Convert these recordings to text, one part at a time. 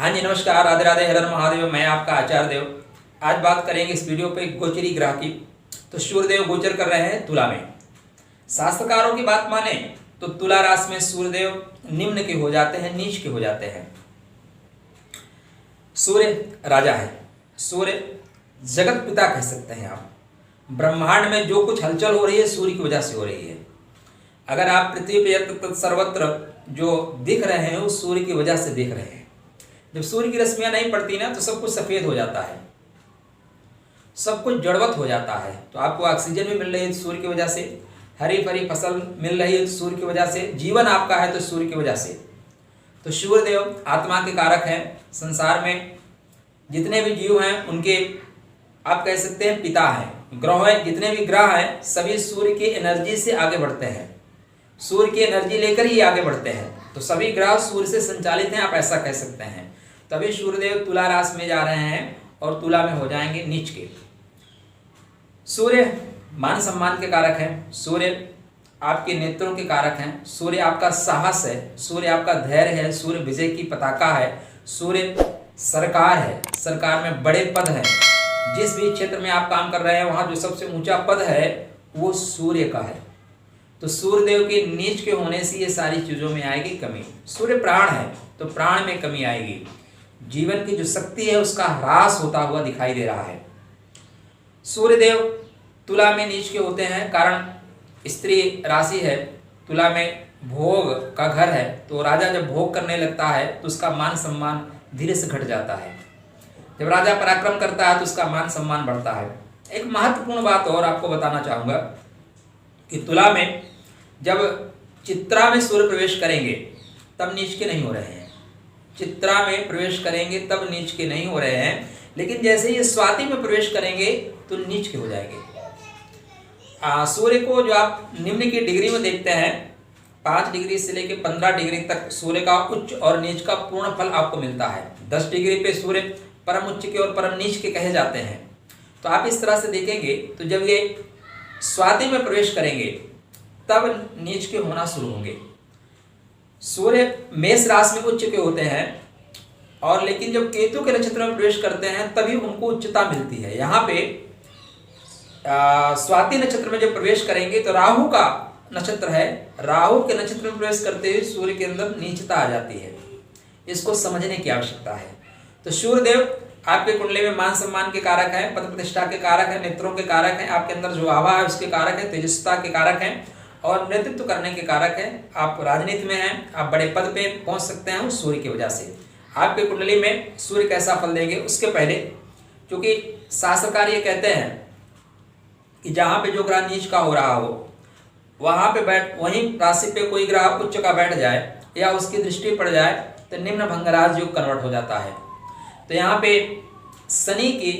हाँ जी, नमस्कार, राधे राधे, हर हर महादेव। मैं आपका आचार्य देव। आज बात करेंगे इस वीडियो पे गोचरी ग्रह की। तो सूर्यदेव गोचर कर रहे हैं तुला में। शास्त्रकारों की बात माने तो तुला राशि में सूर्यदेव निम्न के हो जाते हैं, नीच के हो जाते हैं। सूर्य राजा है, सूर्य जगत पिता कह सकते हैं आप। ब्रह्मांड में जो कुछ हलचल हो रही है सूर्य की वजह से हो रही है। अगर आप पृथ्वी पे सर्वत्र जो दिख रहे हैं वो सूर्य की वजह से दिख रहे हैं। जब सूर्य की रश्मियां नहीं पड़ती ना तो सब कुछ सफेद हो जाता है, सब कुछ जड़वत हो जाता है। तो आपको ऑक्सीजन भी मिल रही है सूर्य की वजह से, हरी भरी फसल मिल रही है सूर्य की वजह से, जीवन आपका है तो सूर्य की वजह से। तो सूर्यदेव आत्मा के कारक हैं। संसार में जितने भी जीव हैं उनके आप कह सकते हैं पिता हैं। ग्रह हैं, जितने भी ग्रह हैं सभी सूर्य की एनर्जी से आगे बढ़ते हैं, सूर्य की एनर्जी लेकर ही आगे बढ़ते हैं। तो सभी ग्रह सूर्य से संचालित हैं, आप ऐसा कह सकते हैं। तभी सूर्यदेव तुला राशि में जा रहे हैं और तुला में हो जाएंगे नीच के। सूर्य मान सम्मान के कारक हैं, सूर्य आपके नेत्रों के कारक हैं, सूर्य आपका साहस है, सूर्य आपका धैर्य है, सूर्य विजय की पताका है, सूर्य सरकार है, सरकार में बड़े पद हैं। जिस भी क्षेत्र में आप काम कर रहे हैं वहाँ जो सबसे ऊंचा पद है वो सूर्य का है। तो सूर्यदेव के नीच के होने से ये सारी चीज़ों में आएगी कमी। सूर्य प्राण है तो प्राण में कमी आएगी, जीवन की जो शक्ति है उसका ह्रास होता हुआ दिखाई दे रहा है। सूर्यदेव तुला में नीच के होते हैं, कारण स्त्री राशि है, तुला में भोग का घर है। तो राजा जब भोग करने लगता है तो उसका मान सम्मान धीरे से घट जाता है। जब राजा पराक्रम करता है तो उसका मान सम्मान बढ़ता है। एक महत्वपूर्ण बात और आपको बताना चाहूँगा कि तुला में जब चित्रा में सूर्य प्रवेश करेंगे तब नीच के नहीं हो रहे हैं। चित्रा में प्रवेश करेंगे तब नीच के नहीं हो रहे हैं, लेकिन जैसे ही स्वाति में प्रवेश करेंगे तो नीच के हो जाएंगे। सूर्य को जो आप निम्न की डिग्री में देखते हैं 5 डिग्री से लेकर 15 डिग्री तक सूर्य का उच्च और नीच का पूर्ण फल आपको मिलता है। 10 डिग्री पे सूर्य परम उच्च के और परम नीच के कहे जाते हैं। तो आप इस तरह से देखेंगे तो जब ये स्वाति में प्रवेश करेंगे तब नीच के होना शुरू होंगे। सूर्य मेष राशि में उच्च के होते हैं और लेकिन जब केतु के नक्षत्र में प्रवेश करते हैं तभी उनको उच्चता मिलती है। यहाँ पे स्वाति नक्षत्र में जब प्रवेश करेंगे तो राहु का नक्षत्र है, राहु के नक्षत्र में प्रवेश करते हुए सूर्य के अंदर नीचता आ जाती है। इसको समझने की आवश्यकता है। तो सूर्यदेव आपके कुंडली में मान सम्मान के कारक हैं, पद प्रतिष्ठा के कारक हैं, नेत्रों के कारक हैं, आपके अंदर जो आभा है उसके कारक है, तेजस्विता के कारक हैं और नेतृत्व करने के कारक हैं। आप राजनीति में हैं, आप बड़े पद पे पहुंच सकते हैं उस सूर्य की वजह से। आपके कुंडली में सूर्य कैसा फल देंगे उसके पहले, क्योंकि शास्त्रकार ये कहते हैं कि जहाँ पे जो ग्रह नीच का हो रहा हो वहाँ पे वहीं राशि पे कोई ग्रह उच्च का बैठ जाए या उसकी दृष्टि पड़ जाए तो निम्न भंगराज योग कन्वर्ट हो जाता है। तो यहाँ पे शनि की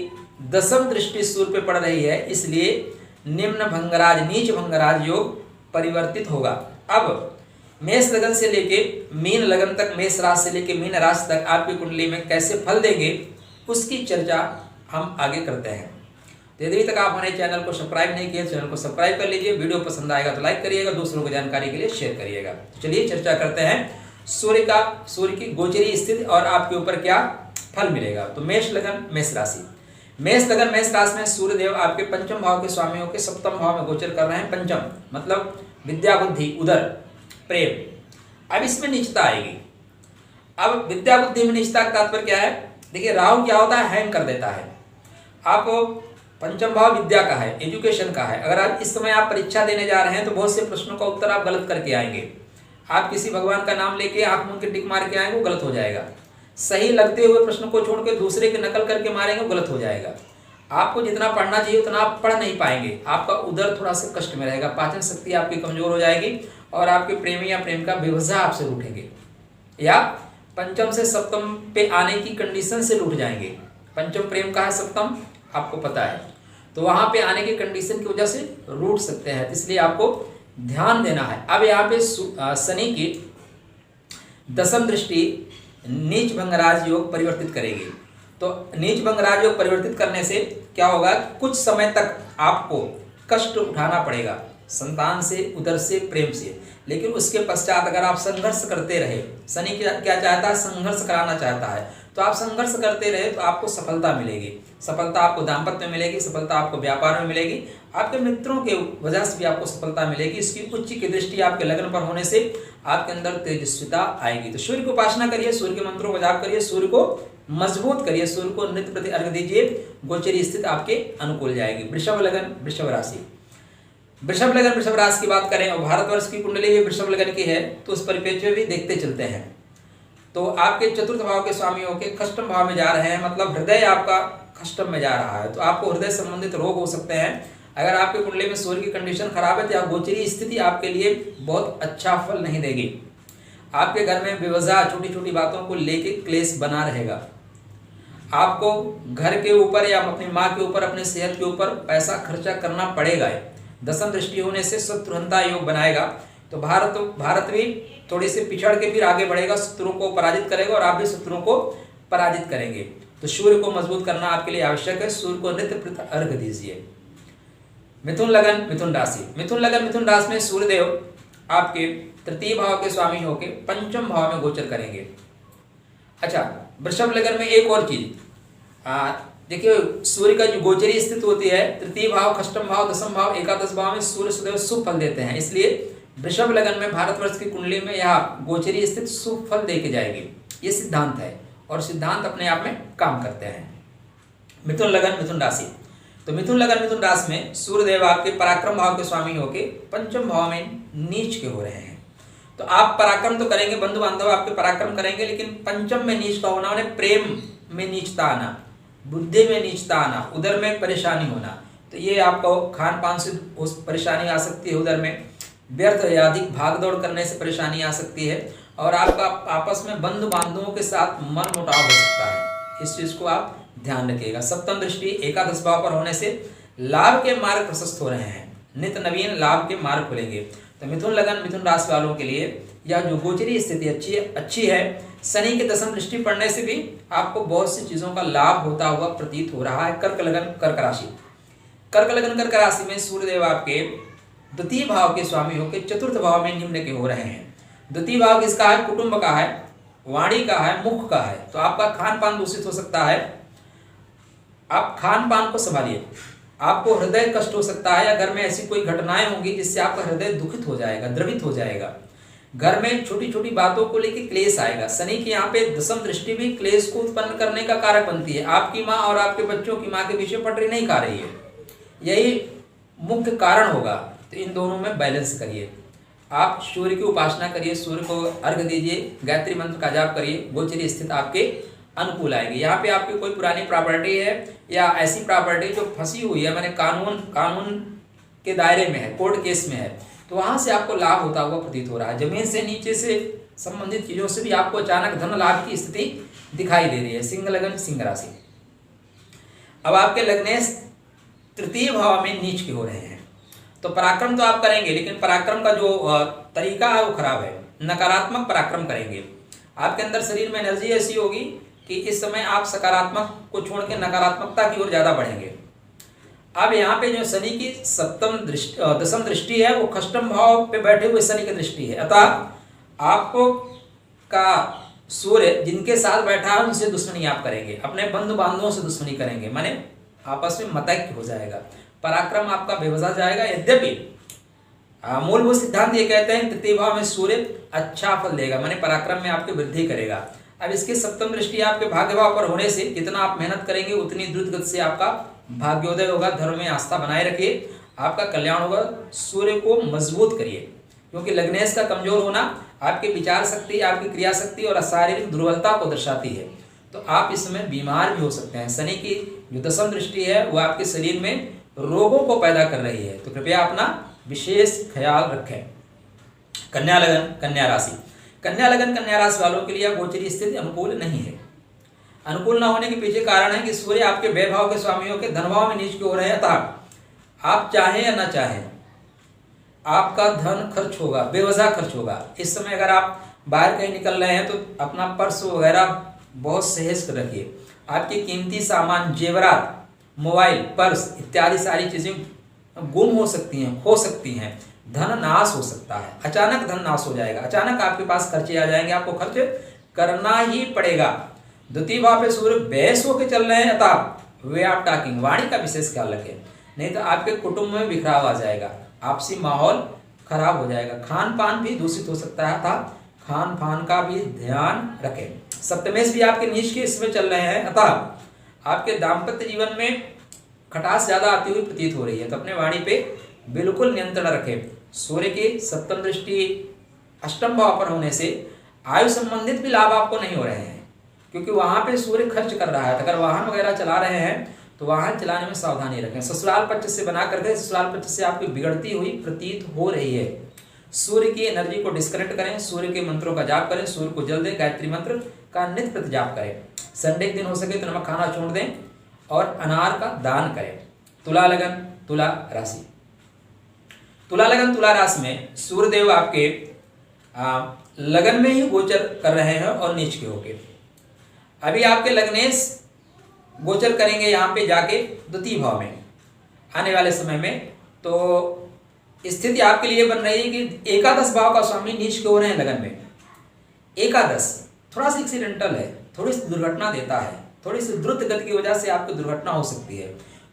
10वीं दृष्टि सूर्य पे पड़ रही है, इसलिए निम्न भंगराज नीच भंगराज योग परिवर्तित होगा। अब मेष लगन से लेके मीन लगन तक, मेष राशि से लेके मीन राशि तक आपकी कुंडली में कैसे फल देंगे उसकी चर्चा हम आगे करते हैं। तो यदि तक आप हमारे चैनल को सब्सक्राइब नहीं किए चैनल को सब्सक्राइब कर लीजिए। वीडियो पसंद आएगा तो लाइक करिएगा, दूसरों को जानकारी के लिए शेयर करिएगा। चलिए चर्चा करते हैं सूर्य की गोचरी स्थिति और आपके ऊपर क्या फल मिलेगा। तो मेष लगन मेष राशि, मेष लगन मेष राशि में सूर्यदेव आपके पंचम भाव के स्वामी होकर सप्तम भाव में गोचर कर रहे हैं। पंचम मतलब विद्या बुद्धि उदर प्रेम। अब इसमें निचता आएगी। अब विद्या बुद्धि में निचता का तात्पर्य क्या है? देखिए राहु क्या होता है, हैंग कर देता है। आप पंचम भाव विद्या का है, एजुकेशन का है। अगर आज इस समय आप परीक्षा देने जा रहे हैं तो बहुत से प्रश्नों का उत्तर आप गलत करके आएंगे। आप किसी भगवान का नाम लेके आंख मूंद के टिक मार के आएंगे वो गलत हो जाएगा। सही लगते हुए प्रश्न को छोड़ के दूसरे की नकल करके मारेंगे गलत हो जाएगा। आपको जितना पढ़ना चाहिए उतना आप पढ़ नहीं पाएंगे, आपका उदर थोड़ा सा कष्ट में रहेगा, पाचन शक्ति आपकी कमजोर हो जाएगी और आपके प्रेमी या प्रेम का विवशा आपसे रूठेंगे या पंचम से सप्तम पे आने की कंडीशन से रूठ जाएंगे। पंचम प्रेम का है, सप्तम आपको पता है, तो वहां पे आने की कंडीशन की वजह से रूठ सकते हैं। इसलिए आपको ध्यान देना है। अब यहाँ पे शनि की 10वीं दृष्टि नीच भंगराज योग परिवर्तित करेगी। तो नीच भंगराज योग परिवर्तित करने से क्या होगा, कुछ समय तक आपको कष्ट उठाना पड़ेगा संतान से, उदर से, प्रेम से। लेकिन उसके पश्चात अगर आप संघर्ष करते रहे, शनि क्या चाहता है, संघर्ष कराना चाहता है, तो आप संघर्ष करते रहे तो आपको सफलता मिलेगी। सफलता आपको दाम्पत्य में मिलेगी, सफलता आपको व्यापार में मिलेगी, आपके मित्रों के वजह से भी आपको सफलता मिलेगी। इसकी उच्च की दृष्टि आपके लग्न पर होने से आपके अंदर तेजस्विता आएगी। तो सूर्य की उपासना करिए, सूर्य के मंत्रों का जाप करिए, सूर्य को मजबूत करिए, सूर्य को नित्य प्रति अर्घ दीजिए, गोचरी स्थिति आपके अनुकूल जाएगी। वृषभ लगन, वृषभ राशि, वृषभ लगन वृषभ राशि की बात करें और भारतवर्ष की कुंडली भी वृषभ लगन की है, तो उस परिप्रेक्ष्य में भी देखते चलते हैं। तो आपके चतुर्थ भाव के स्वामी होके खष्टम भाव में जा रहे हैं, मतलब हृदय आपका खष्टम में जा रहा है, तो आपको हृदय संबंधित रोग हो सकते हैं। अगर आपके कुंडली में सूर्य की कंडीशन खराब है तो गोचरी स्थिति आपके लिए बहुत अच्छा फल नहीं देगी। आपके घर में बेवजह छोटी छोटी बातों को लेके क्लेश बना रहेगा। आपको घर के ऊपर या अपनी माँ के ऊपर, अपने सेहत के ऊपर पैसा खर्चा करना पड़ेगा। दशम दृष्टि होने से शत्रुहंता योग बनाएगा, तो भारत भी थोड़ी सी पिछड़ के फिर आगे बढ़ेगा, शत्रुओं को पराजित करेगा और आप भी शत्रुओं को पराजित करेंगे। तो सूर्य को मजबूत करना आपके लिए आवश्यक है, सूर्य को नित्य प्रति अर्घ दीजिए। मिथुन लगन मिथुन राशि, मिथुन लगन मिथुन राशि में सूर्यदेव आपके तृतीय भाव के स्वामी होके पंचम भाव में गोचर करेंगे। अच्छा, वृषभ लगन में एक और चीज देखिए, सूर्य का जो गोचरी स्थिति होती है, तृतीय भाव, खष्टम भाव, दशम भाव, एकादश भाव में सूर्य सदैव शुभ फल देते हैं। इसलिए वृषभ लगन में भारतवर्ष की कुंडली में यह गोचरी स्थिति शुभ फल देके जाएगी, ये सिद्धांत है और सिद्धांत अपने आप में काम करते हैं। मिथुन लगन मिथुन राशि, तो मिथुन लगन मिथुन राशि में सूर्यदेव आपके पराक्रम भाव के स्वामी होके पंचम भाव में नीच के हो रहे हैं। तो आप पराक्रम तो करेंगे, बंधु बांधव आपके पराक्रम करेंगे, लेकिन पंचम में नीच का होना, उन्हें प्रेम में नीचता आना, बुद्धि में नीचता आना, उधर में परेशानी होना, तो ये आपको खान पान से उस परेशानी आ सकती है, उधर में व्यर्थ या अधिक भाग दौड़ करने से परेशानी आ सकती है, और आपका आपस में बंधु बांधवों के साथ मन मुटाव हो सकता है। इस चीज को आप ध्यान रखिएगा। सप्तम दृष्टि एकादश भाव पर होने से लाभ के मार्ग प्रशस्त हो रहे हैं, नित्य नवीन लाभ के मार्ग खुलेंगे। तो मिथुन लगन मिथुन राशि वालों के लिए यह जो गोचरी स्थिति अच्छी है। शनि की दशम दृष्टि पड़ने से भी आपको बहुत सी चीजों का लाभ होता हुआ प्रतीत हो रहा है। कर्क लगन कर्क राशि, कर्क लगन कर्क राशि में सूर्यदेव आपके द्वितीय भाव के स्वामी होकर चतुर्थ भाव में निम्न के हो रहे हैं। द्वितीय भाव किसका है? कुटुंब का है, वाणी का है, मुख का है। तो आपका खान पान दूषित हो सकता है, आप खान पान को संभालिए। आपको हृदय कष्ट हो सकता है, या घर में ऐसी कोई घटनाएं होंगी जिससे आपका हृदय दुखित हो जाएगा, द्रवित हो जाएगा। घर में छोटी छोटी बातों को लेकर क्लेश आएगा। शनि की यहाँ पे दशम दृष्टि भी क्लेश को उत्पन्न करने का कारक बनती है। आपकी माँ और आपके बच्चों की माँ के पीछे पटरी नहीं खा रही है, यही मुख्य कारण होगा। तो इन दोनों में बैलेंस करिए। आप सूर्य की उपासना करिए, सूर्य को अर्घ दीजिए, गायत्री मंत्र का जाप करिए, गोचरी स्थिति आपके अनुकूल आएगी। यहाँ पे आपकी कोई पुरानी प्रॉपर्टी है या ऐसी प्रॉपर्टी जो फंसी हुई है, मैंने कानून के दायरे में है, कोर्ट केस में है, तो वहां से आपको लाभ होता हुआ प्रतीत हो रहा है। जमीन से नीचे से संबंधित चीजों से भी आपको अचानक धन लाभ की स्थिति दिखाई दे रही है। सिंह लगन सिंह राशि, अब आपके लग्नेश तृतीय भाव में नीच के हो रहे हैं। तो पराक्रम तो आप करेंगे, लेकिन पराक्रम का जो तरीका है वो खराब है, नकारात्मक पराक्रम करेंगे। आपके अंदर शरीर में एनर्जी ऐसी होगी कि इस समय आप सकारात्मक को छोड़ के नकारात्मकता की ओर ज्यादा बढ़ेंगे। अब यहाँ पे जो शनि की दशम दृष्टि है वो खष्टम भाव पे बैठे हुए शनि की दृष्टि है। अतः आपको का सूर्य जिनके साथ बैठा है उनसे दुश्मनी आप करेंगे, अपने बंधु बांधवों से दुश्मनी करेंगे, माने आपस में मतैक्य हो जाएगा, पराक्रम आपका बेवजह जाएगा। यद्यपि मूलभूत सिद्धांत ये कहते हैं तृतीय भाव में सूर्य अच्छा फल देगा, माने पराक्रम में आपकी वृद्धि करेगा। अब इसकी सप्तम दृष्टि आपके भाग्य भाव पर होने से जितना आप मेहनत करेंगे उतनी द्रुत गति से आपका भाग्योदय होगा। धर्म में आस्था बनाए रखिए, आपका कल्याण होगा। सूर्य को मजबूत करिए, क्योंकि लग्नेश का कमजोर होना आपकी विचार शक्ति, आपकी क्रिया शक्ति और शारीरिक दुर्बलता को दर्शाती है। तो आप इस समय बीमार भी हो सकते हैं। शनि की जो दशम दृष्टि है वो आपके शरीर में रोगों को पैदा कर रही है, तो कृपया अपना विशेष ख्याल रखें। कन्या लगन कन्या राशि, कन्या लगन कन्या राशि वालों के लिए गोचरी स्थिति अनुकूल नहीं है। अनुकूल न होने के पीछे कारण है कि सूर्य आपके वैभव के स्वामियों के धनभाव में नीच के हो रहे हैं। अतः आप चाहें या ना चाहें आपका धन खर्च होगा, बेवजह खर्च होगा। इस समय अगर आप बाहर कहीं निकल रहे हैं तो अपना पर्स वगैरह बहुत सहेज कर रखिए। आपकी कीमती सामान, जेवरात, मोबाइल, पर्स इत्यादि सारी चीजें गुम हो सकती हैं, खो सकती हैं। धन नाश हो सकता है, अचानक धन नाश हो जाएगा, अचानक आपके पास खर्चे आ जाएंगे, आपको खर्च करना ही पड़ेगा। द्वितीय भाव पे सूर्य बेस होकर चल रहे हैं, अतः वे आप टॉकिंग, वाणी का विशेष ख्याल रखें, नहीं तो आपके कुटुंब में बिखराव आ जाएगा, आपसी माहौल खराब हो जाएगा, खान पान भी दूषित हो सकता है, अतः खान पान का भी ध्यान रखें। सप्तमेश भी आपके नीच के इसमें चल रहे हैं, अतः आपके दाम्पत्य जीवन में खटास ज्यादा आती हुई प्रतीत हो रही है, तो अपने वाणी पे बिल्कुल नियंत्रण रखें। सूर्य की सप्तम दृष्टि अष्टम भाव पर होने से आयु संबंधित भी लाभ आपको नहीं हो रहे हैं, क्योंकि वहां पे सूर्य खर्च कर रहा है। अगर वाहन वगैरह चला रहे हैं तो वाहन चलाने में सावधानी रखें। ससुराल पक्ष से बना करके ससुराल पक्ष से आपकी बिगड़ती हुई प्रतीत हो रही है। सूर्य की एनर्जी को डिस्कनेक्ट करें, सूर्य के मंत्रों का जाप करें, सूर्य को जल दें, गायत्री मंत्र का नित्य प्रति जाप करें। संडे के दिन हो सके तो नमक खाना छोड़ दें और अनार का दान करें। तुला लगन तुला राशि, तुला लगन तुला राशि में सूर्यदेव आपके लगन में ही गोचर कर रहे हैं और नीच के होके अभी आपके लग्नेश गोचर करेंगे यहाँ पे जाके द्वितीय भाव में आने वाले समय में। तो स्थिति आपके लिए बन रही है कि एकादश भाव का स्वामी नीच के हो रहे हैं लगन में। एकादश थोड़ा सा एक्सीडेंटल है, थोड़ी सी दुर्घटना देता है, थोड़ी सी द्रुत गति की वजह से आपको दुर्घटना हो सकती है,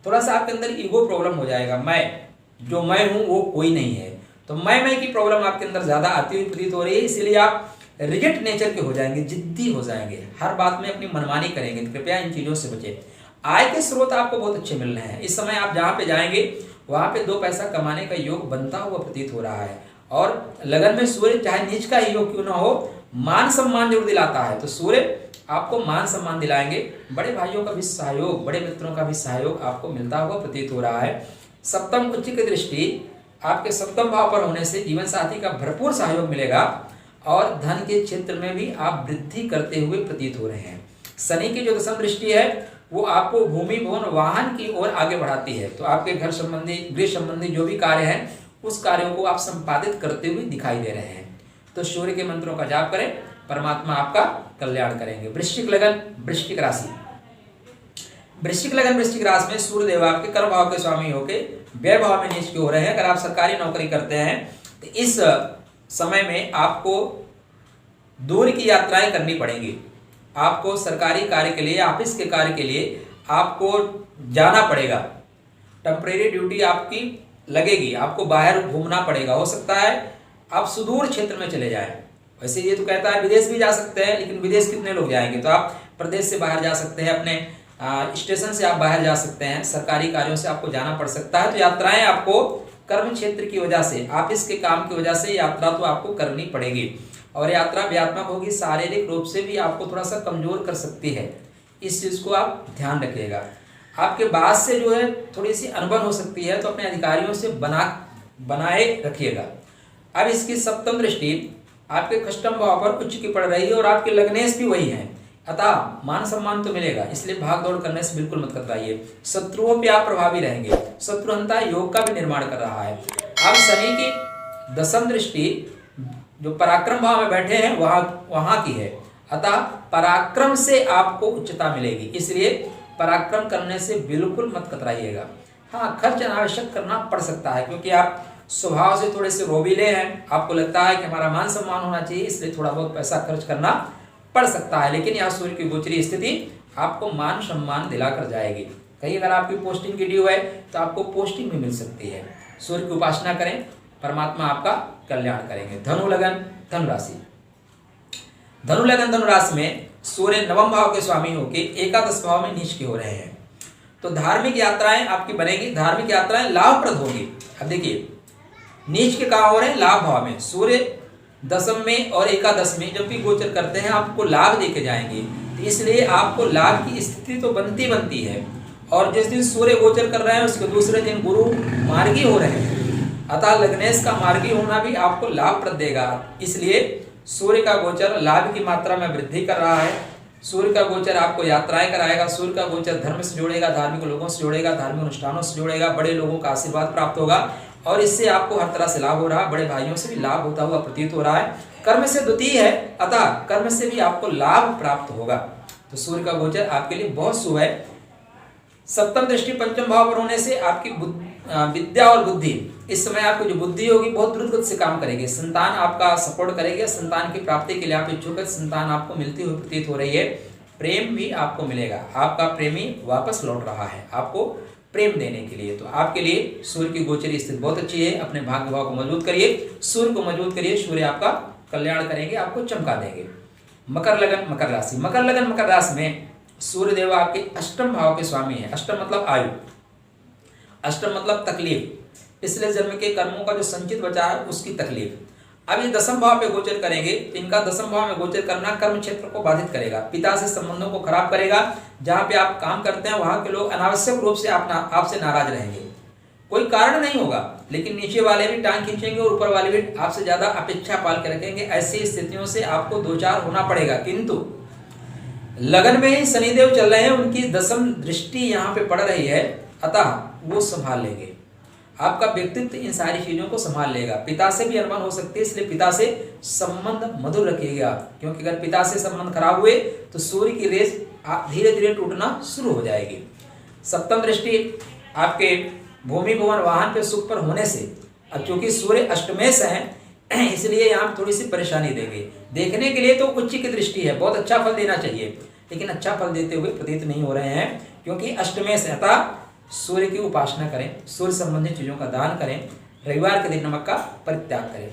थोड़ा सा आपके अंदर ईगो प्रॉब्लम हो जाएगा, मैं हूँ वो कोई नहीं है, तो मैं की प्रॉब्लम आपके अंदर ज्यादा आती हुई प्रतीत हो रही है। इसीलिए आप रिजिड नेचर के हो जाएंगे, जिद्दी हो जाएंगे, हर बात में अपनी मनमानी करेंगे, कृपया इन चीजों से बचें। आय के स्रोत आपको बहुत अच्छे मिल रहे हैं, इस समय आप जहाँ पे जाएंगे वहां पे 2 पैसा कमाने का योग बनता हुआ प्रतीत हो रहा है। और लगन में सूर्य चाहे नीच का ही योग क्यों ना हो, मान सम्मान जरूर दिलाता है, तो सूर्य आपको मान सम्मान दिलाएंगे। बड़े भाइयों का भी सहयोग, बड़े मित्रों का भी सहयोग आपको मिलता हुआ प्रतीत हो रहा है। सप्तम उच्च की दृष्टि आपके सप्तम भाव पर होने से जीवन साथी का भरपूर सहयोग मिलेगा और धन के क्षेत्र में भी आप वृद्धि करते हुए प्रतीत हो रहे हैं। शनि की जो दशम दृष्टि है वो आपको भूमि भवन वाहन की ओर आगे बढ़ाती है, तो आपके घर संबंधी गृह संबंधी जो भी कार्य हैं उस कार्यों को आप संपादित करते हुए दिखाई दे रहे हैं। तो सूर्य के मंत्रों का जाप करें, परमात्मा आपका कल्याण करेंगे। वृश्चिक लगन वृश्चिक राशि, वृश्चिक लगन वृश्चिक राशि में सूर्य देव आपके कर्म भाव के स्वामी होके व्यय भाव में नीच के हो रहे हैं। अगर आप सरकारी नौकरी करते हैं तो इस समय में आपको दूर की यात्राएं करनी पड़ेंगी, आपको सरकारी कार्य के लिए, ऑफिस के कार्य के लिए आपको जाना पड़ेगा, टेम्परेरी ड्यूटी आपकी लगेगी, आपको बाहर घूमना पड़ेगा। हो सकता है आप सुदूर क्षेत्र में चले जाएं। वैसे ये तो कहता है विदेश भी जा सकते हैं, लेकिन विदेश कितने लोग जाएंगे, तो आप प्रदेश से बाहर जा सकते हैं, अपने स्टेशन से आप बाहर जा सकते हैं, सरकारी कार्यों से आपको जाना पड़ सकता है। तो यात्राएं आपको कर्म क्षेत्र की वजह से, ऑफिस के काम की वजह से यात्रा तो आपको करनी पड़ेगी और यात्रा व्यात्मक होगी, शारीरिक रूप से भी आपको थोड़ा सा कमजोर कर सकती है। इस चीज को आप ध्यान रखिएगा। आपके बाद से जो है थोड़ी सी अनबन हो सकती है, तो अपने अधिकारियों से बनाए रखिएगा। अब इसकी सप्तम दृष्टि आपके कष्टम भाव पर उच्च की पड़ रही है और आपके लग्नेश भी वही है, अतः मान सम्मान तो मिलेगा, इसलिए भाग दौड़ करने से बिल्कुल मत कतराइए। शत्रुओं पे आप प्रभावी रहेंगे, शत्रुहंता योग का भी निर्माण कर रहा है। अब शनि की दशम दृष्टि जो पराक्रम भाव में बैठे हैं वहां की है, अतः पराक्रम से आपको उच्चता मिलेगी, इसलिए पराक्रम करने से बिल्कुल मत कतराइएगा। हाँ, खर्च अनावश्यक करना पड़ सकता है, क्योंकि आप स्वभाव से थोड़े से रोबीले हैं, आपको लगता है कि हमारा मान सम्मान होना चाहिए, इसलिए थोड़ा बहुत पैसा खर्च करना पड़ सकता है। लेकिन यहाँ सूर्य की गोचरी स्थिति आपको मान सम्मान दिलाकर जाएगी। कहीं अगर आपकी पोस्टिंग की ड्यू है तो आपको पोस्टिंग भी मिल सकती है। सूर्य की उपासना करें, परमात्मा आपका कल्याण करेंगे। धनु लगन धनु राशि, धनु लगन धनु राशि में सूर्य नवम भाव के स्वामी होके एकादश भाव में नीच के हो रहे हैं, तो धार्मिक यात्राएं आपकी बनेगी, धार्मिक यात्राएं लाभप्रद होगी। अब देखिए नीच के कहा हो रहे हैं लाभ भाव में, सूर्य दशम में और एकादश में जब भी गोचर करते हैं आपको लाभ देके जाएंगे, तो इसलिए आपको लाभ की स्थिति तो बनती है। और जिस दिन सूर्य गोचर कर रहे हैं उसके दूसरे दिन गुरु मार्गी हो रहे हैं, अतः लग्नेश का मार्गी होना भी आपको लाभप्रद देगा। इसलिए सूर्य का गोचर लाभ की मात्रा में वृद्धि कर रहा है। सूर्य का गोचर आपको यात्राएं कराएगा, सूर्य का गोचर धर्म से जोड़ेगा, धार्मिक लोगों से जोड़ेगा, धार्मिक अनुष्ठानों से जोड़ेगा, बड़े लोगों का आशीर्वाद प्राप्त होगा और इससे आपको हर तरह से लाभ हो रहा है, बड़े भाइयों से भी लाभ होता हुआ प्रतीत हो रहा है। कर्म से द्वितीय है, अतः कर्म से भी आपको लाभ प्राप्त होगा। तो सूर्य का गोचर आपके लिए बहुत शुभ है। सप्तम दृष्टि पंचम भाव पर होने से आपकी विद्या और बुद्धि, इस समय आपकी जो बुद्धि होगी बहुत द्रुत गति से काम करेगी। संतान आपका सपोर्ट करेगी, संतान की प्राप्ति के लिए आप इच्छुक है, संतान आपको मिलती हुई प्रतीत हो रही है। प्रेम भी आपको मिलेगा, आपका प्रेमी वापस लौट रहा है आपको प्रेम देने के लिए। तो आपके लिए सूर्य की गोचरी स्थिति बहुत अच्छी है। अपने भाग्य भाव को मजबूत करिए, सूर्य को मजबूत करिए, सूर्य आपका कल्याण करेंगे, आपको चमका देंगे। मकर लगन मकर राशि, मकर लगन मकर राशि में सूर्य देव आपके अष्टम भाव के स्वामी है। अष्टम मतलब आयु, अष्टम मतलब तकलीफ, पिछले जन्म के कर्मों का जो संचित बचा है उसकी तकलीफ। अब ये दसम भाव पे गोचर करेंगे, इनका दसम भाव में गोचर करना कर्म क्षेत्र को बाधित करेगा, पिता से संबंधों को खराब करेगा। जहाँ पे आप काम करते हैं वहां के लोग अनावश्यक रूप से आपसे नाराज रहेंगे, कोई कारण नहीं होगा, लेकिन नीचे वाले भी टांग खींचेंगे और ऊपर वाले भी आपसे ज्यादा अपेक्षा पाल के रखेंगे। ऐसी स्थितियों से आपको दो चार होना पड़ेगा। किंतु लगन में ही शनिदेव चल रहे हैं, उनकी दसम दृष्टि यहाँ पे पड़ रही है, अतः वो संभाल लेंगे। आपका व्यक्तित्व इन सारी चीजों को संभाल लेगा। पिता से भी अनबन हो सकती है, इसलिए पिता से संबंध मधुर रखिएगा, क्योंकि अगर पिता से संबंध खराब हुए तो सूर्य की रेस धीरे धीरे टूटना शुरू हो जाएगी। सप्तम दृष्टि आपके भूमि भवन वाहन पे सुख पर होने से, अब चूंकि सूर्य अष्टमेश है इसलिए यहाँ थोड़ी सी परेशानी देंगे। देखने के लिए तो उच्च की दृष्टि है, बहुत अच्छा फल देना चाहिए, लेकिन अच्छा फल देते हुए प्रतीत नहीं हो रहे हैं, क्योंकि अष्टमेश है। अतः सूर्य की उपासना करें, सूर्य संबंधित चीजों का दान करें, रविवार के दिन नमक का परित्याग करें।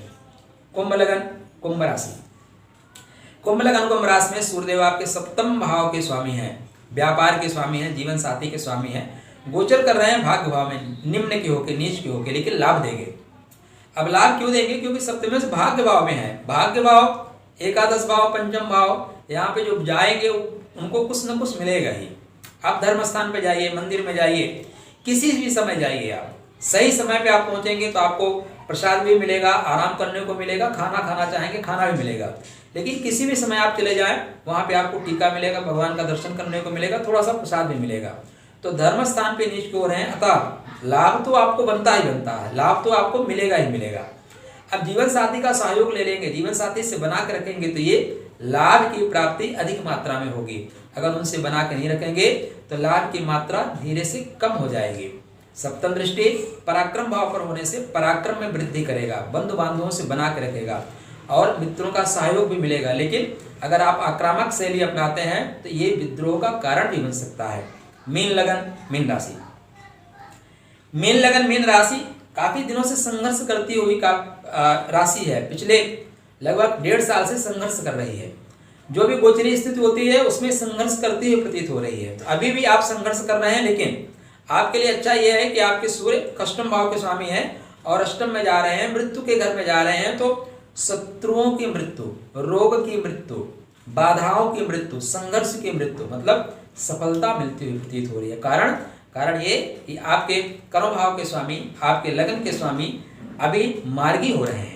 कुंभ लगन कुंभ राशि, कुंभ लगन कुंभ राशि में सूर्यदेव आपके सप्तम भाव के स्वामी हैं, व्यापार के स्वामी हैं, जीवन साथी के स्वामी हैं, गोचर कर रहे हैं भाग्य भाव में, निम्न के होके नीच के होके, लेकिन लाभ देंगे। अब लाभ क्यों देंगे? क्योंकि सप्तमेश भाग्य भाव में है। भाग्य भाव, एकादश भाव, पंचम भाव, यहाँ पे जो जाएंगे उनको कुछ न कुछ मिलेगा ही। आप धर्म स्थान पे जाइए, मंदिर में जाइए, किसी भी समय जाइए, आप सही समय पे आप पहुंचेंगे तो आपको प्रसाद भी मिलेगा, आराम करने को मिलेगा, खाना खाना चाहेंगे खाना भी मिलेगा। लेकिन किसी भी समय आप चले जाएं, वहां पे आपको टीका मिलेगा, भगवान का दर्शन करने को मिलेगा, थोड़ा सा प्रसाद भी मिलेगा। तो धर्म स्थान पे नीच क्यों रहे हैं, अतः लाभ तो आपको बनता ही बनता है, लाभ तो आपको मिलेगा ही मिलेगा। अब जीवन साथी का सहयोग ले लेंगे, जीवन साथी से बना के रखेंगे तो ये लाभ की प्राप्ति अधिक मात्रा में होगी। अगर उनसे बना के नहीं रखेंगे तो लाभ की मात्रा धीरे से कम हो जाएगी। सप्तम दृष्टि पराक्रम भाव पर होने से पराक्रम में वृद्धि करेगा, बंधु बांधवों से बना के रखेगा और मित्रों का सहयोग भी मिलेगा। लेकिन अगर आप आक्रामक शैली अपनाते हैं तो ये विद्रोह का कारण भी बन सकता है। मीन लगन मीन राशि, मीन लगन मीन राशि काफी दिनों से संघर्ष करती हुई राशि है, पिछले लगभग 1.5 साल से संघर्ष कर रही है। जो भी गोचरी स्थिति होती है उसमें संघर्ष करती हुई प्रतीत हो रही है। तो अभी भी आप संघर्ष कर रहे हैं, लेकिन आपके लिए अच्छा यह है कि आपके सूर्य अष्टम भाव के स्वामी हैं और अष्टम में जा रहे हैं, मृत्यु के घर में जा रहे हैं। तो शत्रुओं की मृत्यु, रोग की मृत्यु, बाधाओं की मृत्यु, संघर्ष की मृत्यु, मतलब सफलता मिलती हुई प्रतीत हो रही है। कारण ये कि आपके कर्म भाव के स्वामी, आपके लगन के स्वामी अभी मार्गी हो रहे हैं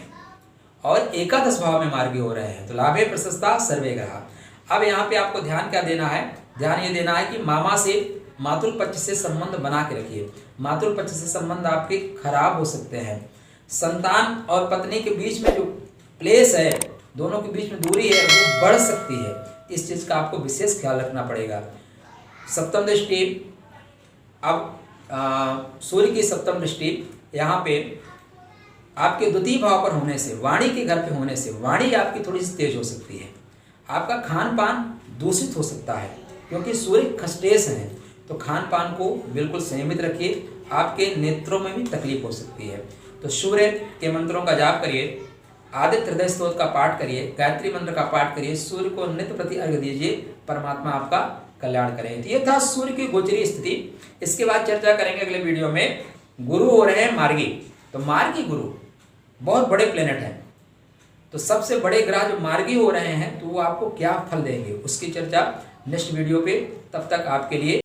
और एकादश भाव में मार्गी हो रहे हैं। तो लाभे प्रशस्ता सर्वे ग्रहा। अब यहाँ पे आपको ध्यान क्या देना है? ध्यान ये देना है कि मामा से, मातृ पक्ष से संबंध बना के रखिए। मातृ पक्ष से संबंध आपके खराब हो सकते हैं। संतान और पत्नी के बीच में जो क्लेश है, दोनों के बीच में दूरी है, वो बढ़ सकती है। इस चीज का आपको विशेष ख्याल रखना पड़ेगा। सप्तम दृष्टि, अब सूर्य की सप्तम दृष्टि यहाँ पे आपके द्वितीय भाव पर होने से, वाणी के घर पे होने से, वाणी आपकी थोड़ी सी तेज हो सकती है। आपका खान पान दूषित हो सकता है, क्योंकि सूर्य खष्टेश है। तो खान पान को बिल्कुल संयमित रखिए, आपके नेत्रों में भी तकलीफ हो सकती है। तो सूर्य के मंत्रों का जाप करिए, आदित्य हृदय स्तोत्र का पाठ करिए, गायत्री मंत्र का पाठ करिए, सूर्य को नित्य प्रति अर्घ्य दीजिए, परमात्मा आपका कल्याण करेंगे। ये था सूर्य की गोचरी स्थिति। इसके बाद चर्चा करेंगे अगले वीडियो में। गुरु हो रहे हैं मार्गी, तो मार्गी गुरु बहुत बड़े प्लेनेट हैं, तो सबसे बड़े ग्रह जो मार्गी हो रहे हैं तो वो आपको क्या फल देंगे, उसकी चर्चा नेक्स्ट वीडियो पे। तब तक आपके लिए